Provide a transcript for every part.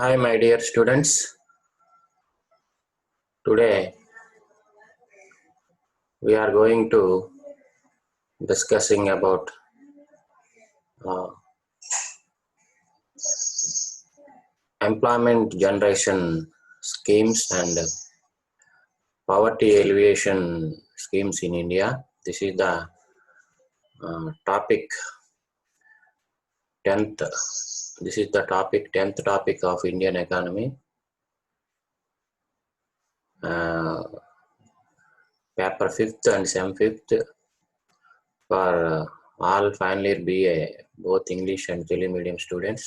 Hi, my dear students. Today we are going to discussing about uh, employment generation schemes and poverty alleviation schemes in India. This is the topic 10th. This is the topic 10th topic of Indian economy. Paper 5th and Sem 5th for all final year BA, both English and Telugu medium students.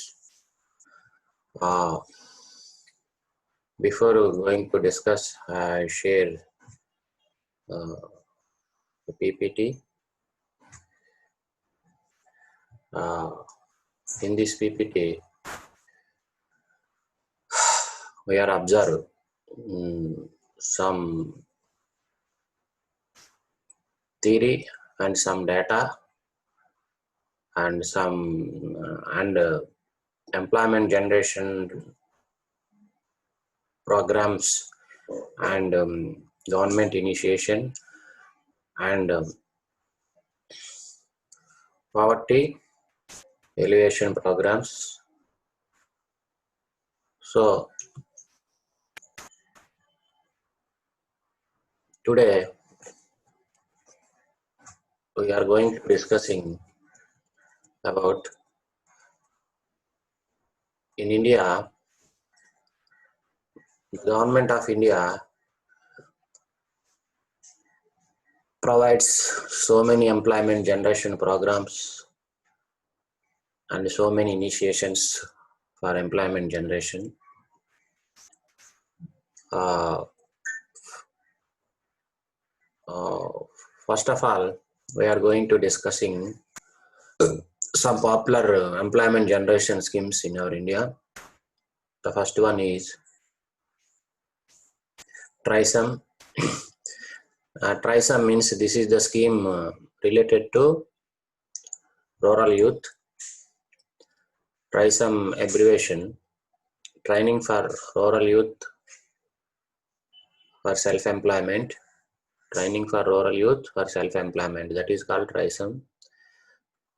Before going to discuss, I share the PPT. In this PPT, we are observe some theory and some data and some employment generation programs and government initiation and poverty alleviation programs. So today we are going to discussing about in India, the government of India provides so many employment generation programs and so many initiations for employment generation. First of all, we are going to discussing some popular employment generation schemes in our India. The first one is TRISEM. TRISEM means this is the scheme related to rural youth. TRISEM abbreviation, training for rural youth for self-employment. Training for rural youth for self-employment, that is called TRISEM.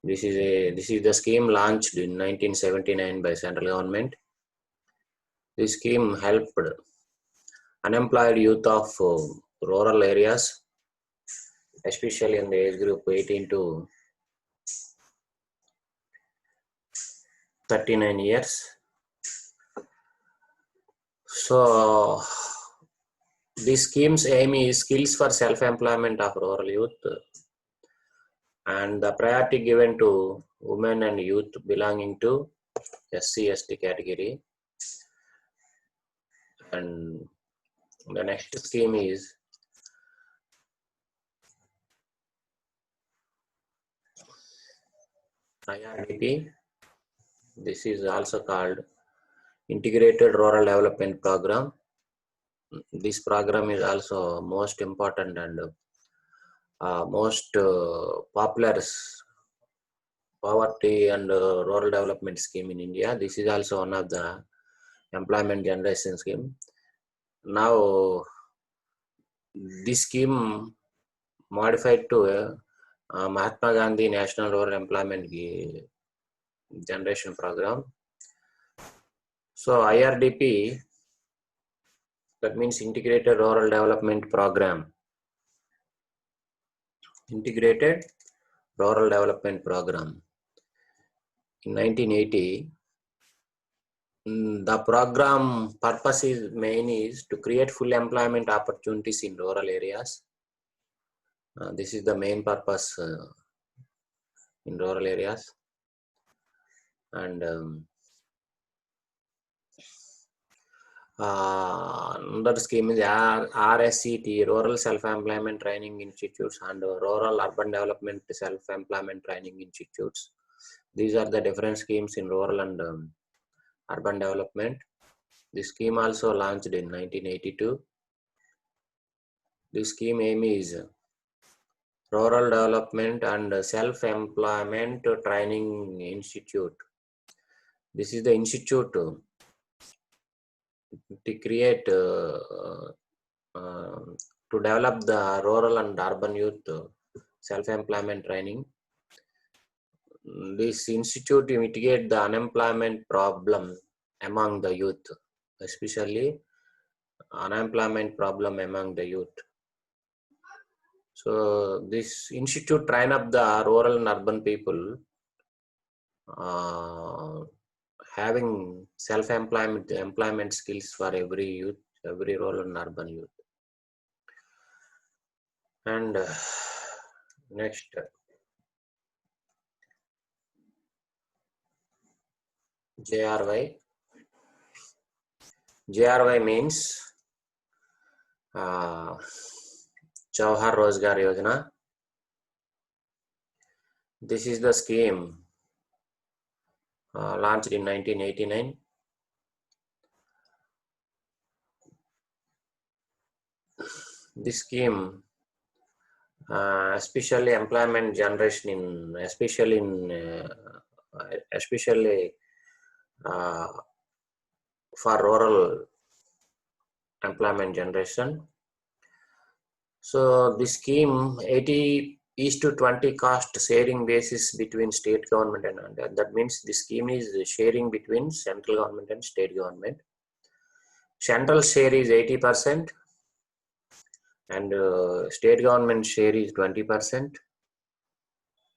This is the scheme launched in 1979 by central government. This scheme helped unemployed youth of rural areas, especially in the age group 18 to 39 years. So this scheme's aim is skills for self-employment of rural youth, and the priority given to women and youth belonging to SC/ST category. And the next scheme is IIIBA. This is also called Integrated Rural Development Program. This program is also most important and most popular poverty and rural development scheme in India. This is also one of the employment generation scheme. Now this scheme modified to Mahatma Gandhi National Rural Employment Generation Program. So IRDP, that means Integrated Rural Development Program. Integrated Rural Development Program. In 1980, the program purpose is main is to create full employment opportunities in rural areas. This is the main purpose in rural areas. And another scheme is RSCT, Rural Self-Employment Training Institutes, and Rural Urban Development Self-Employment Training Institutes. These are the different schemes in rural and urban development. This scheme also launched in 1982. This scheme aim is Rural Development and Self-Employment Training Institute. This is the institute to create to develop the rural and urban youth self-employment training. This institute to mitigate the unemployment problem among the youth, especially unemployment problem among the youth. So this institute train up the rural and urban people having employment skills for every youth, every rural and urban youth. And next, JRY. JRY means Jawahar Rozgar Yojana. This is the scheme launched in 1989. This scheme, especially employment generation especially for rural employment generation. So this scheme 80:20 cost sharing basis between state government and that means the scheme is sharing between central government and state government. Central share is 80% and state government share is 20%.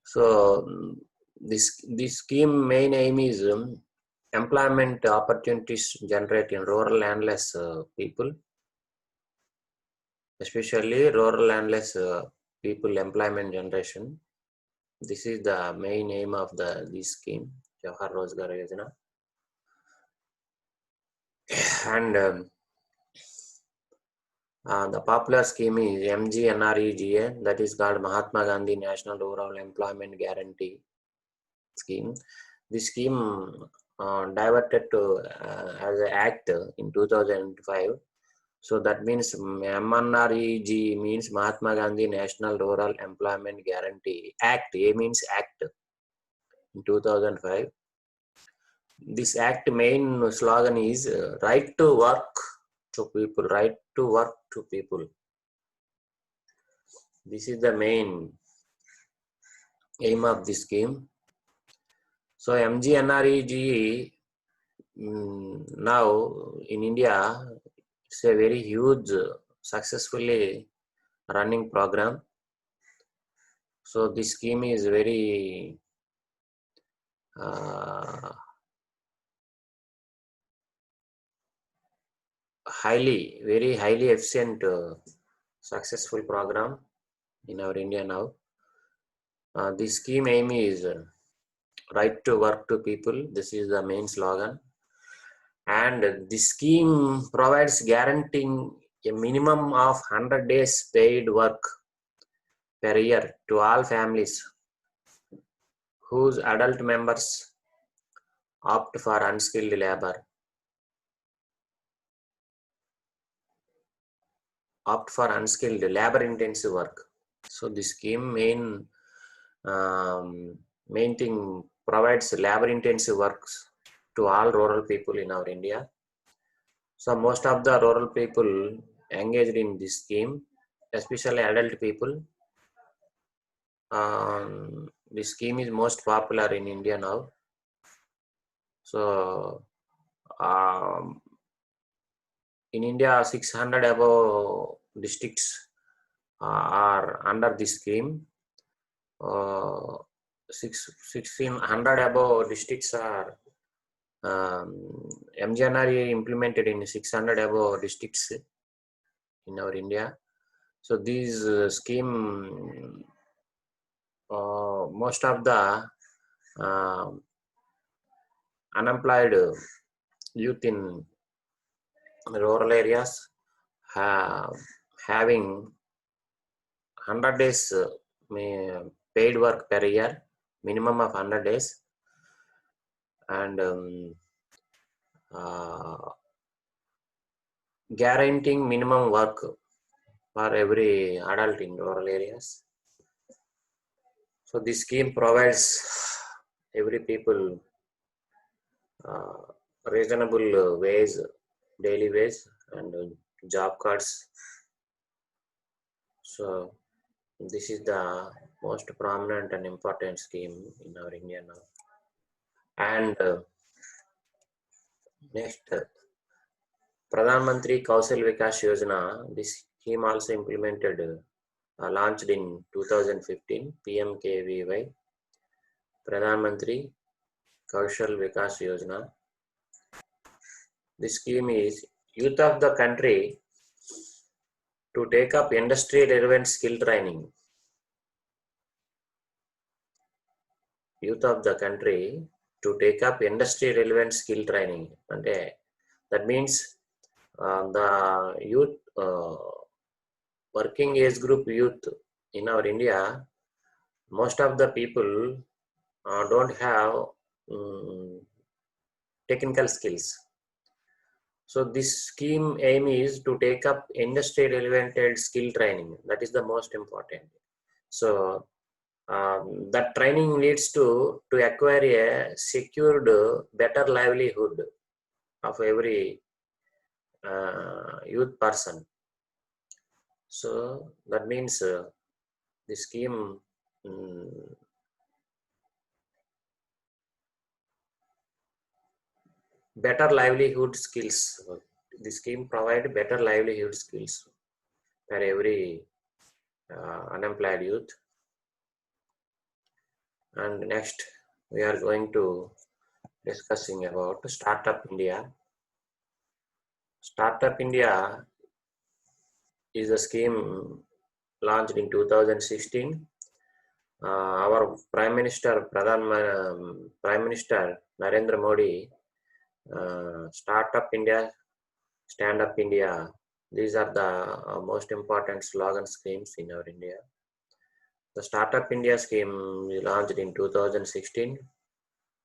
So this scheme main aim is employment opportunities generate in rural landless people, especially rural landless people employment generation. This is the main aim of this scheme, Jawahar Rozgar Yojana. And the popular scheme is MGNREGA, that is called Mahatma Gandhi National Rural Employment Guarantee Scheme. This scheme diverted to as an act in 2005. So that means MNREG means Mahatma Gandhi National Rural Employment Guarantee Act. A means act in 2005. This act main slogan is right to work to people, right to work to people. This is the main aim of this scheme. So MGNREG now in India, it's a very huge, successfully running program. So this scheme is very very highly efficient, successful program in our India now. This scheme aim is right to work to people. This is the main slogan. And this scheme provides guaranteeing a minimum of 100 days paid work per year to all families whose adult members opt for unskilled labor. Opt for unskilled labor-intensive work. So the scheme main thing provides labor-intensive works to all rural people in our India. So most of the rural people engaged in this scheme, especially adult people. This scheme is most popular in India now. So in India, 600 above districts are under this scheme. 1600 above districts are MGNRE implemented in 600 above districts in our India. So these scheme, most of the unemployed youth in rural areas having 100 days paid work per year, minimum of 100 days, and guaranteeing minimum work for every adult in rural areas. So this scheme provides every people reasonable wage daily wage and job cards. So this is the most prominent and important scheme in our India now. And next, Pradhan Mantri Kaushal Vikas Yojana. This scheme also implemented, launched in 2015, PMKVY, Pradhan Mantri Kaushal Vikas Yojana. This scheme is youth of the country to take up industry relevant skill training. Youth of the country to take up industry relevant skill training. And that means the youth, working age group youth in our India, most of the people don't have technical skills. So this scheme aim is to take up industry relevant skill training. That is the most important. So that training leads to acquire a secured, better livelihood of every youth person. So that means the scheme better livelihood skills. The scheme provide better livelihood skills for every unemployed youth. And next, we are going to discussing about Startup India. Startup India is a scheme launched in 2016. Our Prime Minister Narendra Modi, Startup India, Stand Up India. These are the most important slogan schemes in our India. The Startup India scheme we launched in 2016.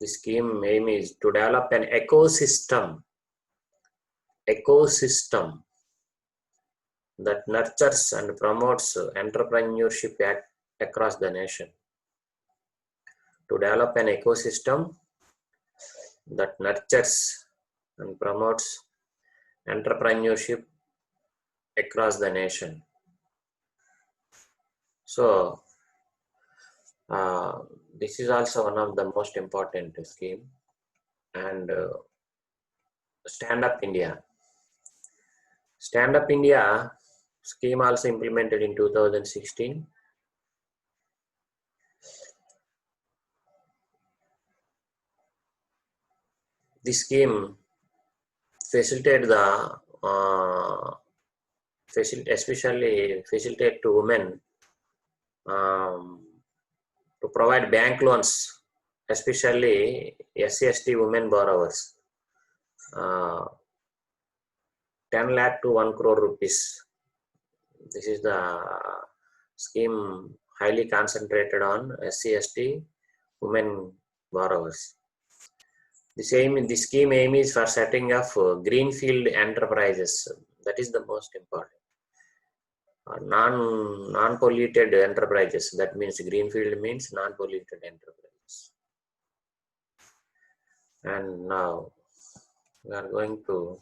The scheme aim is to develop an ecosystem that nurtures and promotes entrepreneurship across the nation. To develop an ecosystem that nurtures and promotes entrepreneurship across the nation. So this is also one of the most important scheme. And Stand Up India. Stand Up India scheme also implemented in 2016. This scheme facilitate the especially facilitate to women to provide bank loans, especially SC/ST women borrowers, 10 lakh to 1 crore rupees. This is the scheme highly concentrated on SC/ST women borrowers. The scheme aim is for setting up greenfield enterprises. That is the most important. Non-polluted enterprises. That means greenfield means non-polluted enterprises. And now we are going to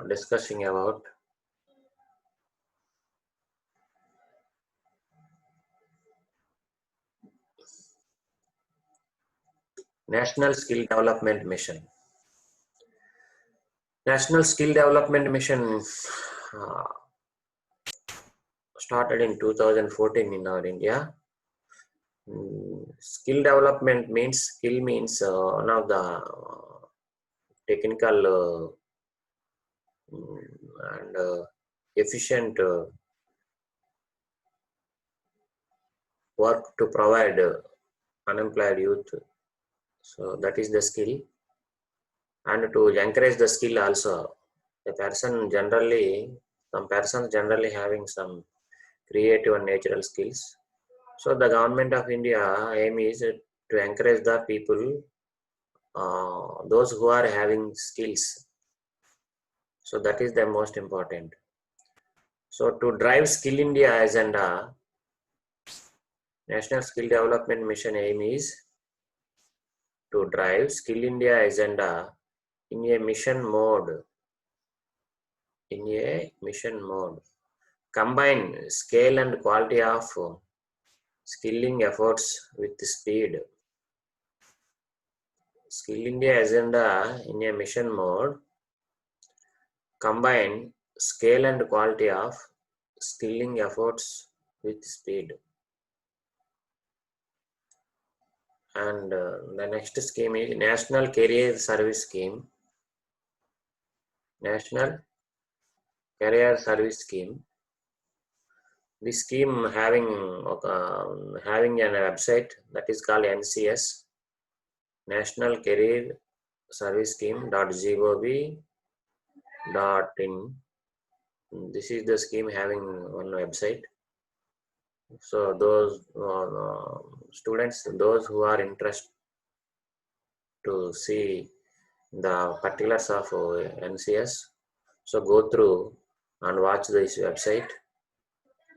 discussing about National Skill Development Mission. National Skill Development Mission started in 2014 in our India. Skill development means one of the technical and efficient work to provide unemployed youth. So that is the skill. And to encourage the skill also. Some persons generally having some creative and natural skills. So the government of India aim is to encourage the people, those who are having skills. So that is the most important. So to drive Skill India agenda, National Skill Development Mission aim is to drive Skill India agenda in a mission mode. Combine scale and quality of skilling efforts with speed. Skill India agenda in a mission mode. Combine scale and quality of skilling efforts with speed. And the next scheme is National Career Service Scheme. National Career Service Scheme. This scheme having an website that is called NCS, National Career Service Scheme.gov.in. This is the scheme having one website. So those students, those who are interested to see the particulars of NCS, so go through and watch this website,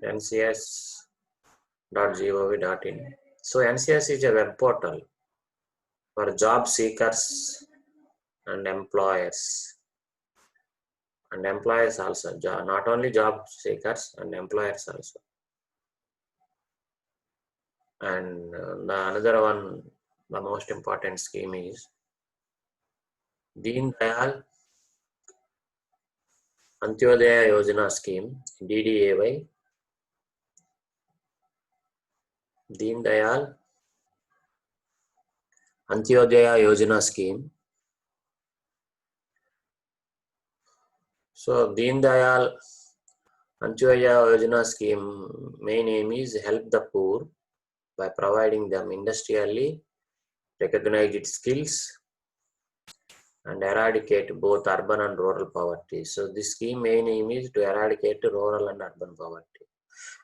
ncs.gov.in. So NCS is a web portal for job seekers and employers. And employers also, not only job seekers and employers also. And another one, the most important scheme is Deen Dayal Antyodaya Yojana scheme, DDAY. Deen Dayal Antyodaya Yojana scheme. So Deen Dayal Antyodaya Yojana scheme main aim is help the poor by providing them industrially recognized skills and eradicate both urban and rural poverty. So this scheme main aim is to eradicate rural and urban poverty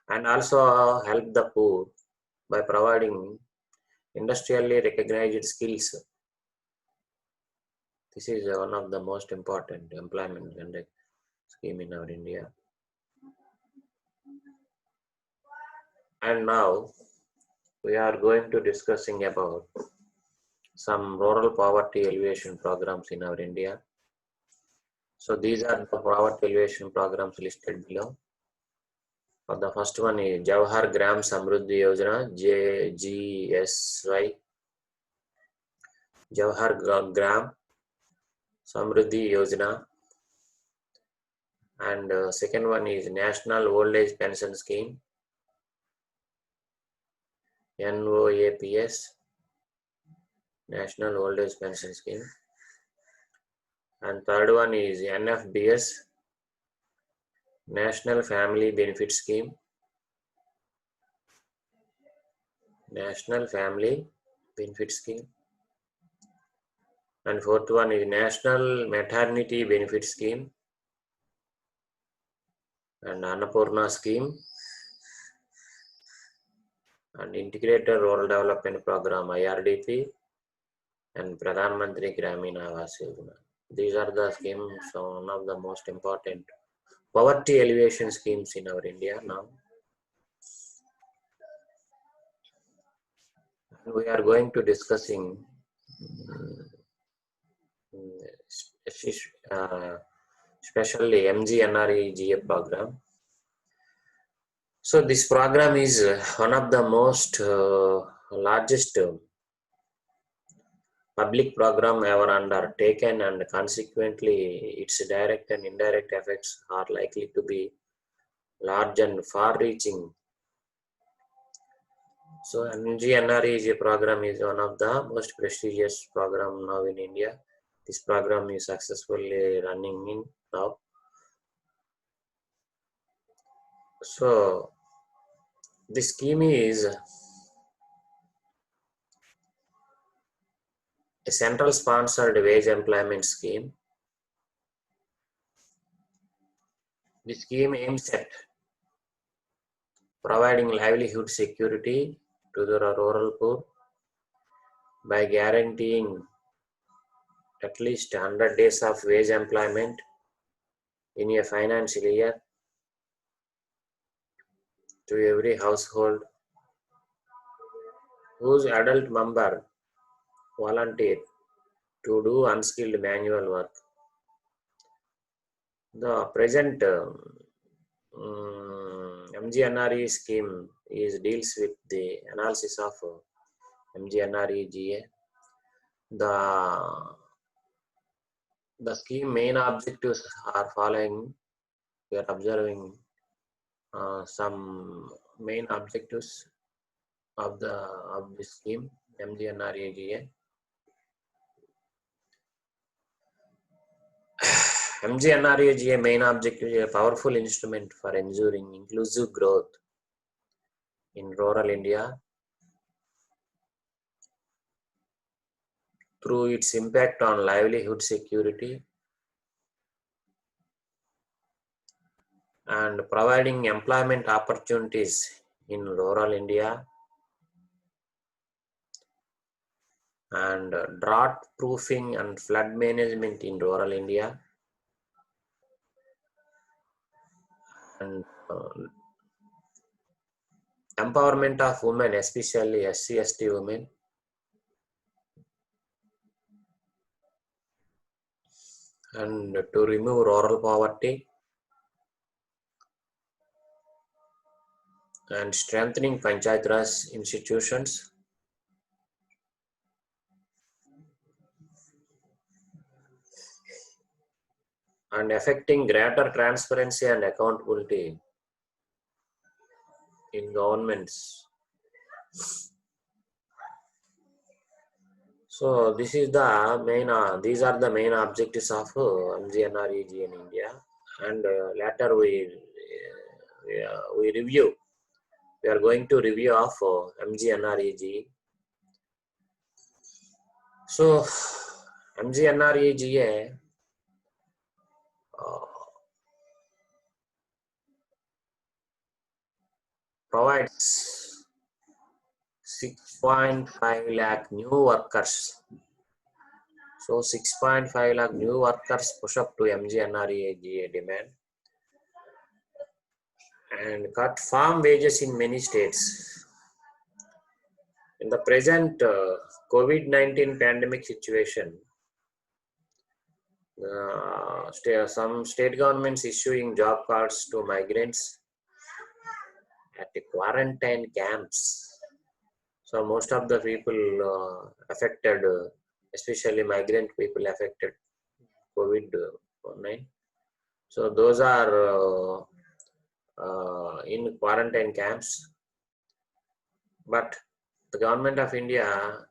and also help the poor by providing industrially recognized skills. This is one of the most important employment scheme in our India. And now we are going to discussing about some rural poverty alleviation programs in our India. So these are the poverty alleviation programs listed below. For the first one is Jawahar Gram Samruddhi Yojana, JGSY. Jawahar Gram Samruddhi Yojana. And second one is National Old Age Pension Scheme, NOAPS, National Old Age Pension Scheme. And third one is NFBS, National Family Benefit Scheme, National Family Benefit Scheme. And fourth one is National Maternity Benefit Scheme and Annapurna Scheme and Integrated Rural Development Program IRDP and Pradhan Mantri Gramina Awas Yojana. These are the schemes, one of the most important poverty alleviation schemes in our India now. And we are going to discussing especially MGNREGA program. So this program is one of the most largest public program ever undertaken, and consequently its direct and indirect effects are likely to be large and far-reaching. So MGNREGA program is one of the most prestigious program now in India. This program is successfully running in now. So this scheme is a central sponsored wage employment scheme. The scheme aims at providing livelihood security to the rural poor by guaranteeing at least 100 days of wage employment in a financial year to every household whose adult member volunteer to do unskilled manual work. The present MGNRE scheme deals with the analysis of MGNRE-GA. The scheme main objectives are following. We are observing some main objectives of the scheme MGNRE-GA. MGNRE-GA main objective is a powerful instrument for ensuring inclusive growth in rural India through its impact on livelihood security and providing employment opportunities in rural India and drought proofing and flood management in rural India and empowerment of women, especially SC/ST women, and to remove rural poverty and strengthening Panchayat Raj institutions and affecting greater transparency and accountability in governments. So this is the main. These are the main objectives of MGNRE-GA in India, and later we review. We are going to review of MGNRE-GA. So MGNRE-GA provides 6.5 lakh new workers. So 6.5 lakh new workers push up to MGNRE-GA demand and cut farm wages in many states. In the present COVID-19 pandemic situation, some state governments issuing job cards to migrants at the quarantine camps. So most of the people affected, especially migrant people affected COVID-19. So those are in quarantine camps. But the government of India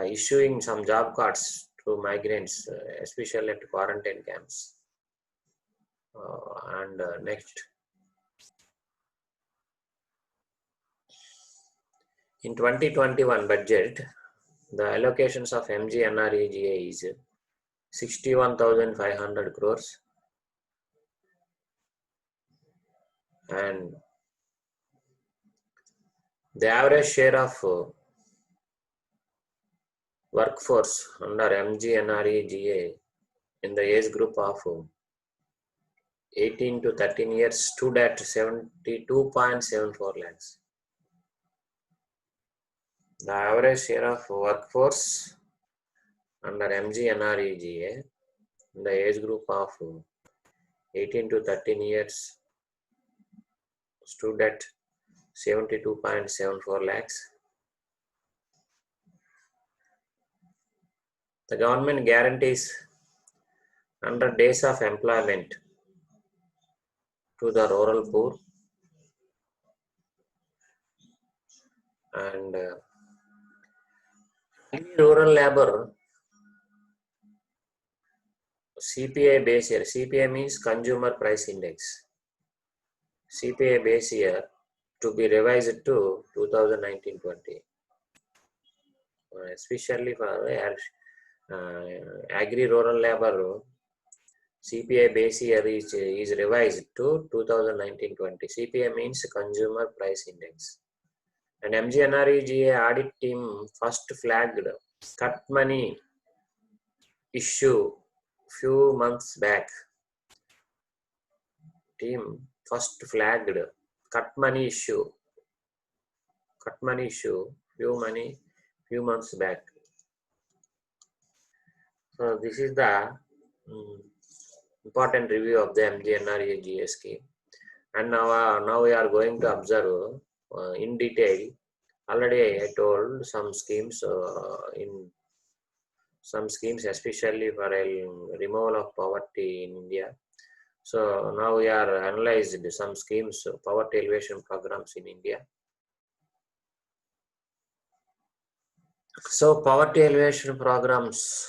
issuing some job cards to migrants, especially at quarantine camps. Next. In 2021 budget, the allocations of MGNRE-GA is 61,500 crores and the average share of workforce under MGNRE-GA in the age group of 18 to 13 years stood at 72.74 lakhs. The average share of workforce under MGNRE-GA in the age group of 18 to 13 years stood at 72.74 lakhs. The government guarantees 100 days of employment to the rural poor and rural labor CPI base year. CPI means Consumer Price Index. CPI base year to be revised to 2019-20, especially for agri-rural labor. CPI base year is revised to 2019-20. CPI means Consumer Price Index. And MGNRE-GA audit team first flagged cut money issue few months back. Team first flagged cut money issue few months back. So this is the important review of the MGNREGA scheme. And now we are going to observe in detail. Already I told some schemes especially for a removal of poverty in India. So now we are analyzed some schemes, poverty alleviation programs in India. So poverty alleviation programs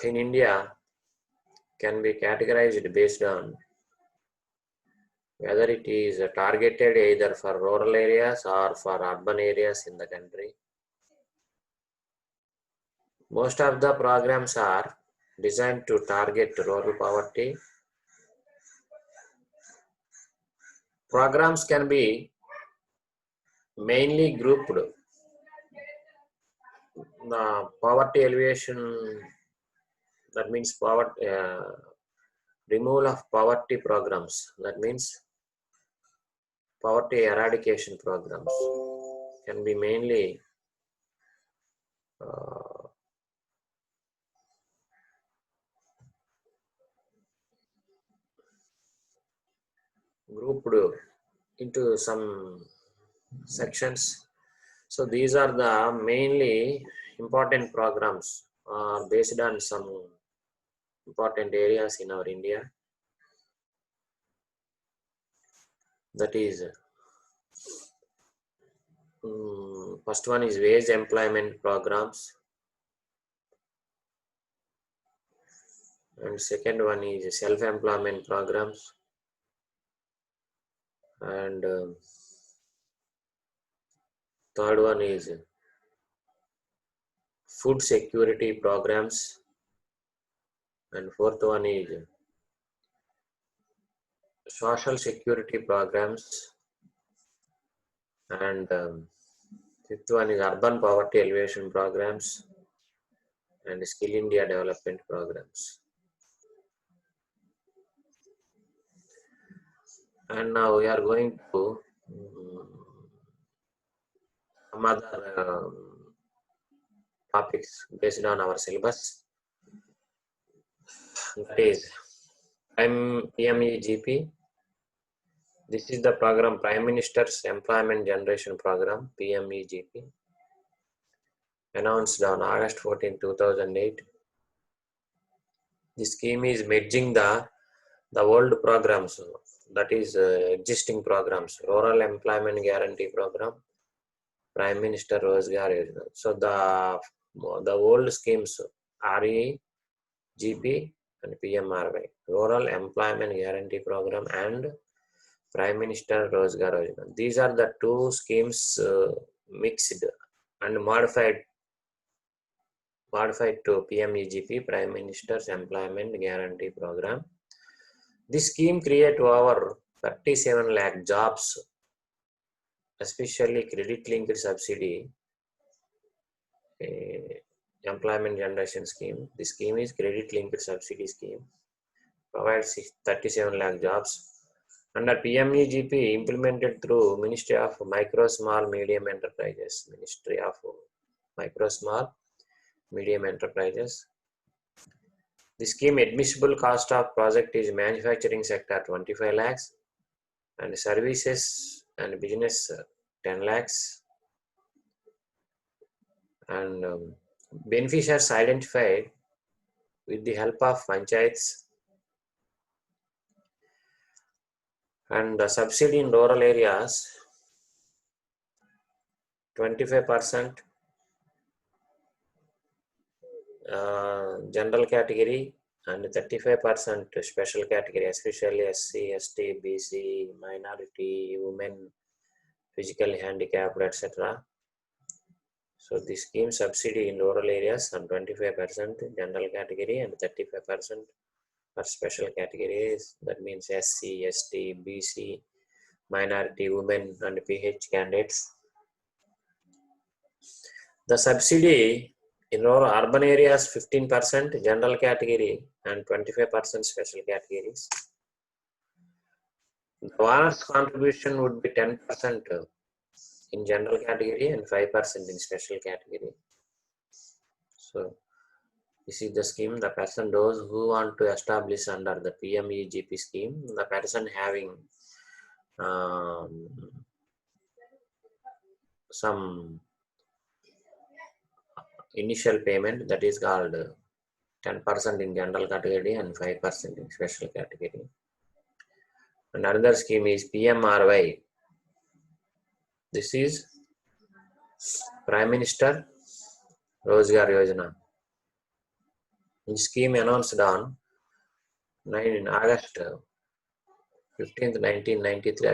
in India can be categorized based on whether it is targeted either for rural areas or for urban areas in the country. Most of the programs are designed to target rural poverty. Programs can be mainly grouped. The poverty alleviation, that means removal of poverty programs, that means poverty eradication programs, can be mainly grouped into some sections. So these are the mainly important programs based on some important areas in our India. That is, first one is wage employment programs, and second one is self-employment programs, and third one is food security programs, and fourth one is social security programs, and fifth one is urban poverty alleviation programs and Skill India development programs. And now we are going to some other topics based on our syllabus. That is PMEGP. This is the program, Prime Minister's Employment Generation Program, PMEGP, announced on August 14, 2008. This scheme is merging the old programs, that is existing programs, Rural Employment Guarantee Program, Prime Minister Rozgar Yojana. So the old schemes, REGP and PMRY, Rural Employment Guarantee Program and Prime Minister Rozgar Yojana. These are the two schemes mixed and modified to PMEGP, Prime Minister's Employment Guarantee Program. This scheme created over 37 lakh jobs, especially credit-linked subsidy employment generation scheme. The scheme is credit-linked subsidy scheme, provides 37 lakh jobs. Under PMEGP, implemented through Ministry of Micro, Small, Medium Enterprises, Ministry of Micro, Small, Medium Enterprises. The scheme admissible cost of project is manufacturing sector 25 lakhs and services and business 10 lakhs. And beneficiaries identified with the help of panchayats, and the subsidy in rural areas 25% general category and 35% special category, especially SC, ST, BC, minority, women, physically handicapped, etc. So the scheme subsidy in rural areas on 25% general category and 35% for special categories. That means SC, ST, BC, minority, women and PH candidates. The subsidy in urban areas 15% general category and 25% special categories. The owner's contribution would be 10% in general category and 5% in special category. So this is the scheme. The person, those who want to establish under the PMEGP scheme, the person having some initial payment, that is called 10% in general category and 5% in special category. And another scheme is PMRY. This is Prime Minister Rozgar Yojana. This scheme announced on August 15th, 1993,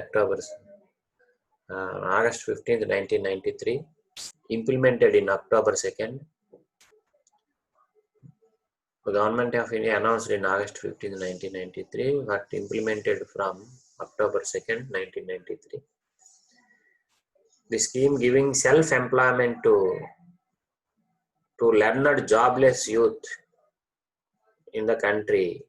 August 15th, 1993, implemented in October 2nd. The Government of India announced in August 15th, 1993, but implemented from October 2nd, 1993. The scheme giving self-employment to learned jobless youth in the country.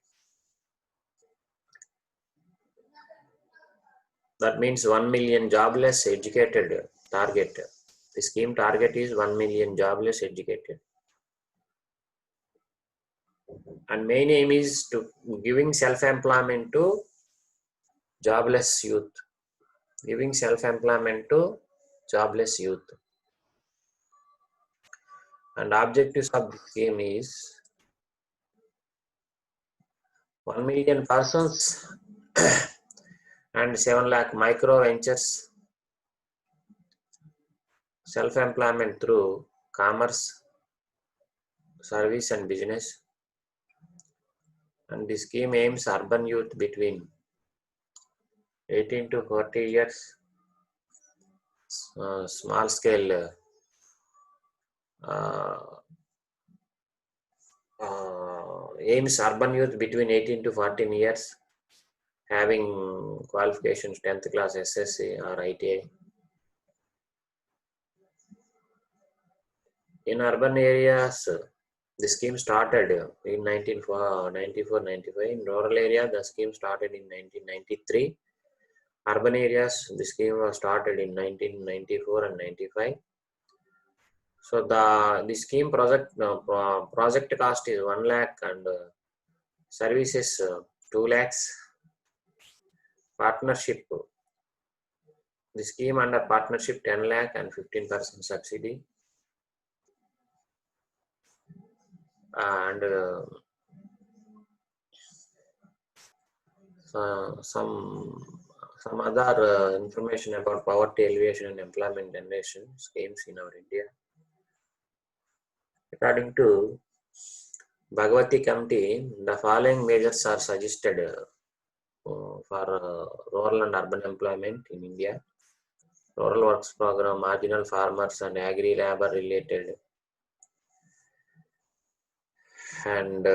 That means 1 million jobless educated target. The scheme target is 1 million jobless educated. And main aim is to giving self-employment to jobless youth. Giving self-employment to jobless youth. And objectives of the scheme is 1 million persons and 7 lakh micro ventures, self-employment through commerce, service and business. And the scheme aims urban youth between 18 to 40 years, small scale aims urban youth between 18 to 14 years, having qualifications 10th class SSC or ITI. In urban areas, the scheme started in 1994-95. In rural area, the scheme started in 1993. Urban areas, the scheme was started in 1994 and 95. So the scheme project cost is 1 lakh and services 2 lakhs. Partnership, the scheme under partnership 10 lakh and 15% subsidy. And some other information about poverty alleviation and employment generation schemes in our India. According to Bhagwati Committee, the following measures are suggested for rural and urban employment in India. Rural Works Program, marginal farmers and agri-labor related, and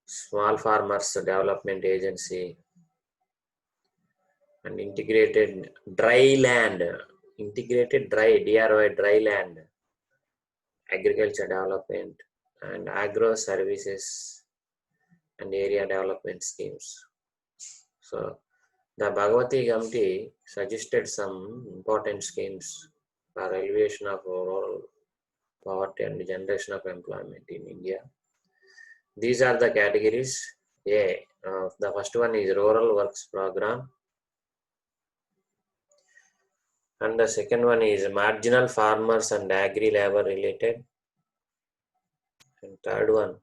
Small Farmers Development Agency, and integrated dry land, dry land, agriculture development, and agro services and area development schemes. So the Bhagwati Committee suggested some important schemes for alleviation of rural poverty and generation of employment in India. These are the categories. The first one is Rural Works Program, and the second one is Marginal Farmers and Agri-Labor Related, and third one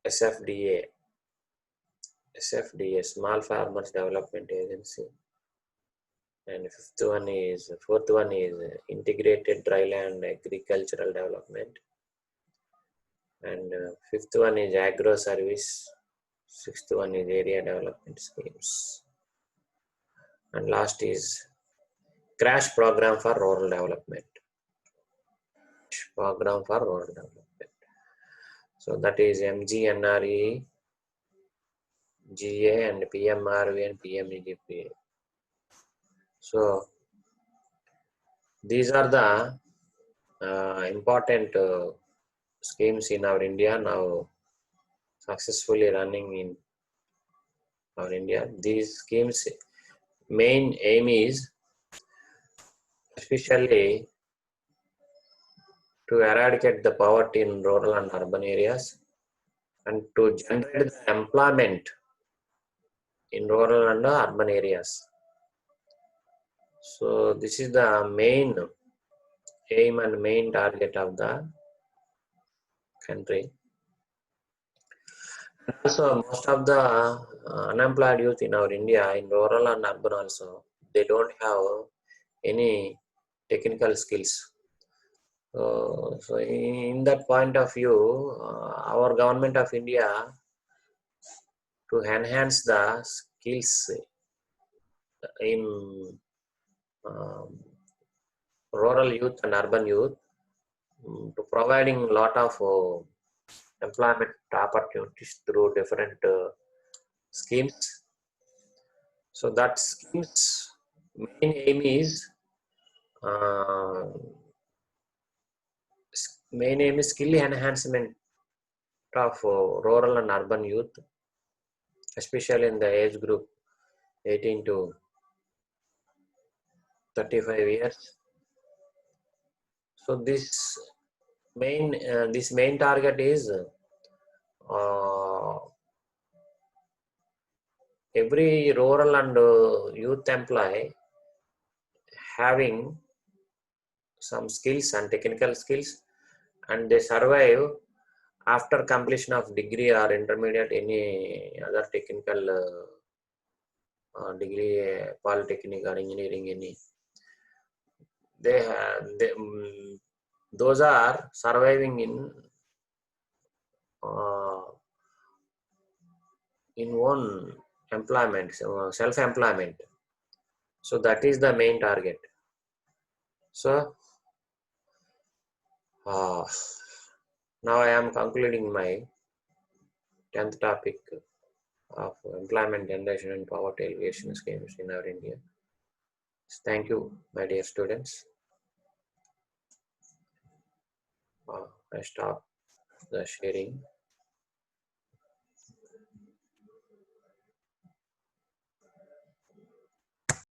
SFDA, Small Farmers Development Agency, and fourth one is Integrated Dryland Agricultural Development, and fifth one is Agro Service, sixth one is Area Development Schemes, and last is Crash Program for Rural Development. So that is MGNRE, GA, and PMRV and PMEGP. So these are the important schemes in our India now successfully running in our India. These schemes main aim is especially to eradicate the poverty in rural and urban areas, and to generate the employment in rural and urban areas. So this is the main aim and main target of the country. Also, most of the unemployed youth in our India, in rural and urban also, they don't have any technical skills. So in that point of view, our government of India, to enhance the skills in um, rural youth and urban youth, to providing a lot of employment opportunities through different schemes. So that scheme's main aim is skill enhancement of rural and urban youth, especially in the age group 18 to 35 years. So this main target is every rural and youth employee having some skills and technical skills, and they survive after completion of degree or intermediate, any other technical degree, polytechnic or engineering, any. Those are surviving in one employment, self-employment. So that is the main target. So now I am concluding my 10th topic of employment generation and poverty alleviation schemes in our India. Thank you, my dear students. I stop the sharing.